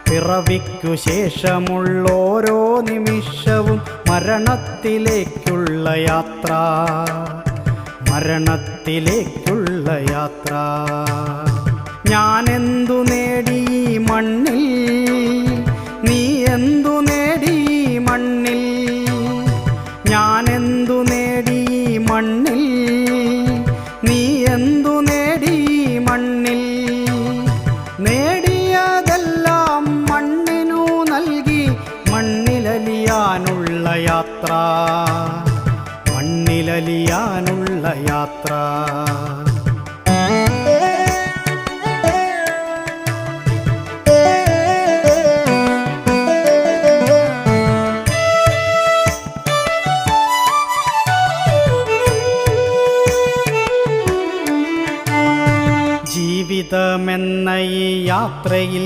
പിറവിക്കു ശേഷമുള്ളോരോ നിമിഷവും മരണത്തിലേക്കുള്ള യാത്ര, മരണത്തിലേക്കുള്ള യാത്ര. ഞാനെന്തു നേടി മണ്ണിൽ, നീ എന്തു നേടി മണ്ണിൽ? ഞാനെന്തു നേടി മണ്ണിൽ, നീ എന്തു നേടി മണ്ണിൽ? നേടിയതെല്ലാം മണ്ണിനു നൽകി മണ്ണിലലിയാനുള്ള യാത്ര, മണ്ണിലലിയാനുള്ള യാത്ര. ജീവിതമെന്ന ഈ യാത്രയിൽ